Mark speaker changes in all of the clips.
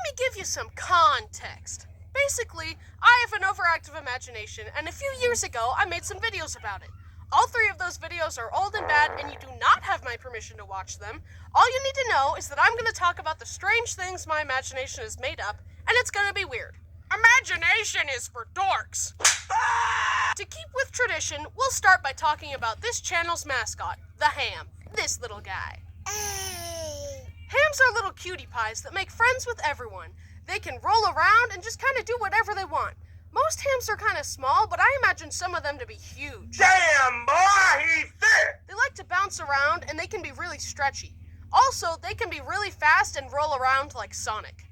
Speaker 1: me give you some context. Basically, I have an overactive imagination, and a few years ago, I made some videos about it. All 3 of those videos are old and bad, and you do not have my permission to watch them. All you need to know is that I'm going to talk about the strange things my imagination is made up, and it's going to be weird. Imagination is for dorks! To keep with tradition, we'll start by talking about this channel's mascot, the ham. This little guy. Hams are little cutie pies that make friends with everyone. They can roll around and just kind of do whatever they want. Most hams are kind of small, but I imagine some of them to be huge.
Speaker 2: Damn, boy, he's thick!
Speaker 1: They like to bounce around, and they can be really stretchy. Also, they can be really fast and roll around like Sonic.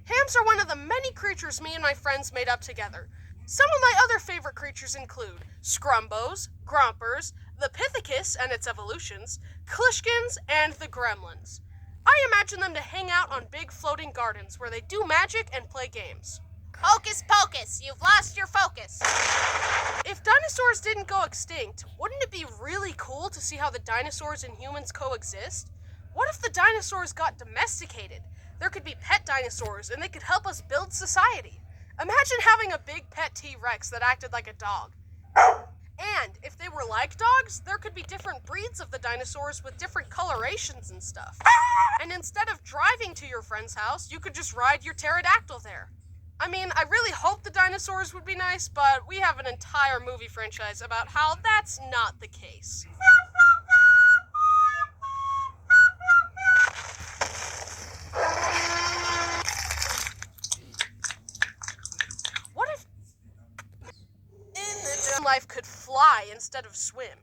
Speaker 1: Hams are one of the many creatures me and my friends made up together. Some of my other favorite creatures include Scrumbos, Grompers, the Pithecus and its evolutions, Klishkins, and the Gremlins. I imagine them to hang out on big floating gardens where they do magic and play games.
Speaker 3: Hocus pocus, you've lost your focus.
Speaker 1: If dinosaurs didn't go extinct, wouldn't it be really cool to see how the dinosaurs and humans coexist? What if the dinosaurs got domesticated? There could be pet dinosaurs and they could help us build society. Imagine having a big pet T-Rex that acted like a dog. And if they were like dogs, there could be different breeds of the dinosaurs with different colorations and stuff. And instead of driving to your friend's house, you could just ride your pterodactyl there. I mean, I really hope the dinosaurs would be nice, but we have an entire movie franchise about how that's not the case. What if life could fly instead of swim?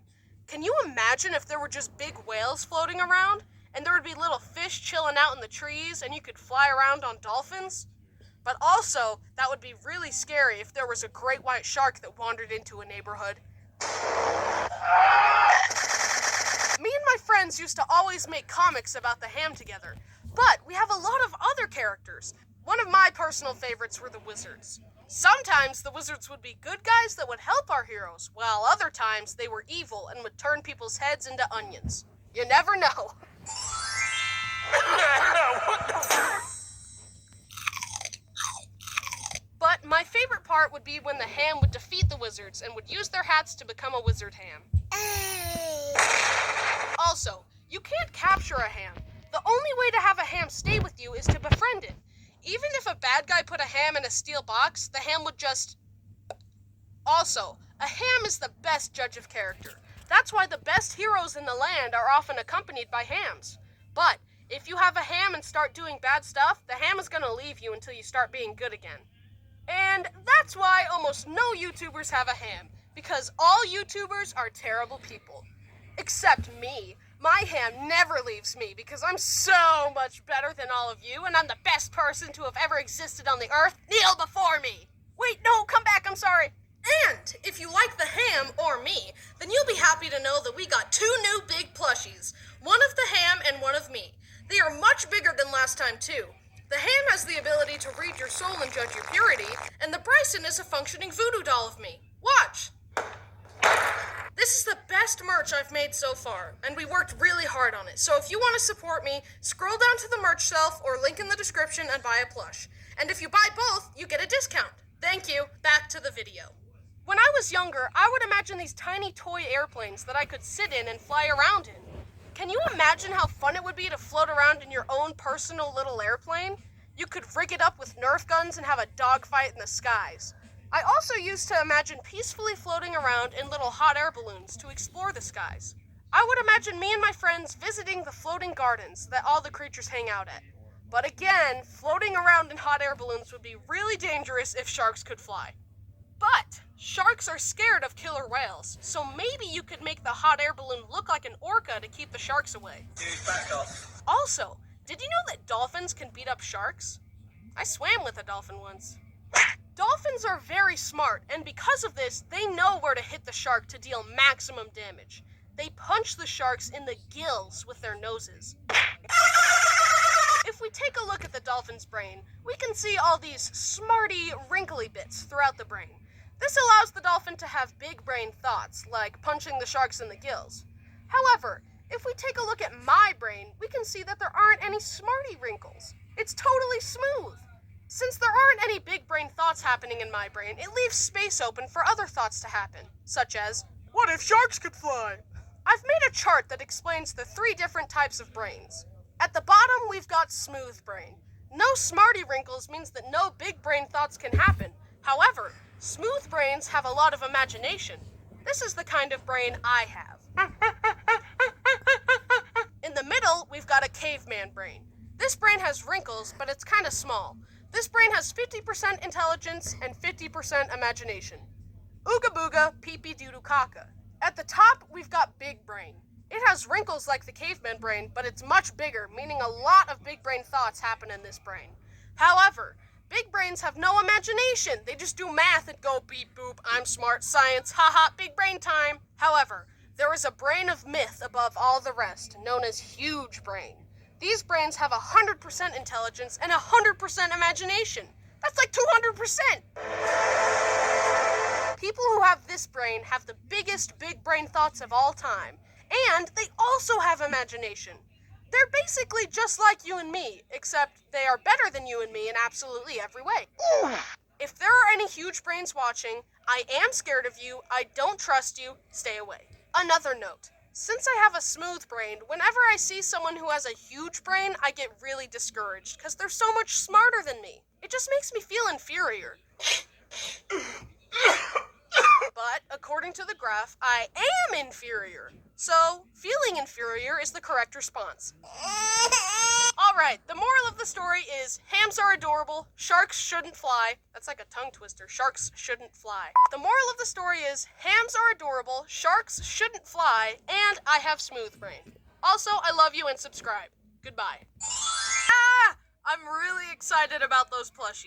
Speaker 1: Can you imagine if there were just big whales floating around, and there would be little fish chilling out in the trees, and you could fly around on dolphins? But also, that would be really scary if there was a great white shark that wandered into a neighborhood. Me and my friends used to always make comics about the ham together, but we have a lot of other characters. One of my personal favorites were the wizards. Sometimes the wizards would be good guys that would help our heroes, while other times they were evil and would turn people's heads into onions. You never know.
Speaker 2: What the
Speaker 1: But my favorite part would be when the ham would defeat the wizards and would use their hats to become a wizard ham. Also, you can't capture a ham. The only way to have a ham stay with you is to befriend it. Even if a bad guy put a ham in a steel box, the ham would just... Also, a ham is the best judge of character. That's why the best heroes in the land are often accompanied by hams. But if you have a ham and start doing bad stuff, the ham is gonna leave you until you start being good again. And that's why almost no YouTubers have a ham, because all YouTubers are terrible people. Except me. My ham never leaves me because I'm so much better than all of you, and I'm the best person to have ever existed on the earth. Kneel before me! Wait, no, come back, I'm sorry. And if you like the ham, or me, then you'll be happy to know that we got 2 new big plushies. One of the ham and one of me. They are much bigger than last time, too. The ham has the ability to read your soul and judge your purity, and the Bryson is a functioning voodoo doll of me. Watch! This is the best merch I've made so far, and we worked really hard on it. So if you want to support me, scroll down to the merch shelf or link in the description and buy a plush. And if you buy both, you get a discount. Thank you. Back to the video. When I was younger, I would imagine these tiny toy airplanes that I could sit in and fly around in. Can you imagine how fun it would be to float around in your own personal little airplane? You could rig it up with Nerf guns and have a dogfight in the skies. I also used to imagine peacefully floating around in little hot air balloons to explore the skies. I would imagine me and my friends visiting the floating gardens that all the creatures hang out at. But again, floating around in hot air balloons would be really dangerous if sharks could fly. But sharks are scared of killer whales, so maybe you could make the hot air balloon look like an orca to keep the sharks away.
Speaker 2: Dude, back off.
Speaker 1: Also, did you know that dolphins can beat up sharks? I swam with a dolphin once. Dolphins are very smart, and because of this, they know where to hit the shark to deal maximum damage. They punch the sharks in the gills with their noses. If we take a look at the dolphin's brain, we can see all these smarty, wrinkly bits throughout the brain. This allows the dolphin to have big brain thoughts, like punching the sharks in the gills. However, If we take a look at my brain, we can see that there aren't any smarty wrinkles. It's totally smooth. Since there aren't any big brain thoughts happening in my brain, it leaves space open for other thoughts to happen, such as, what if sharks could fly? I've made a chart that explains the 3 different types of brains. At the bottom, we've got smooth brain. No smarty wrinkles means that no big brain thoughts can happen. However, smooth brains have a lot of imagination. This is the kind of brain I have. In the middle, we've got a caveman brain. This brain has wrinkles, but it's kind of small. This brain has 50% intelligence and 50% imagination. Ooga booga, pee-pee doo-doo caca. At the top, we've got big brain. It has wrinkles like the caveman brain, but it's much bigger, meaning a lot of big brain thoughts happen in this brain. However, big brains have no imagination. They just do math and go beep boop, I'm smart, science, haha, big brain time. However, there is a brain of myth above all the rest, known as huge brain. These brains have 100% intelligence and 100% imagination. That's like 200%. People who have this brain have the biggest big brain thoughts of all time, and they also have imagination. They're basically just like you and me, except they are better than you and me in absolutely every way. If there are any huge brains watching, I am scared of you, I don't trust you, stay away. Another note. Since I have a smooth brain, whenever I see someone who has a huge brain, I get really discouraged, because they're so much smarter than me. It just makes me feel inferior. But, according to the graph, I am inferior. So, feeling inferior is the correct response. Alright, the moral of the story is, hams are adorable, sharks shouldn't fly. That's like a tongue twister, sharks shouldn't fly. The moral of the story is, hams are adorable, sharks shouldn't fly, and I have smooth brain. Also, I love you and subscribe. Goodbye. Ah! I'm really excited about those plushies.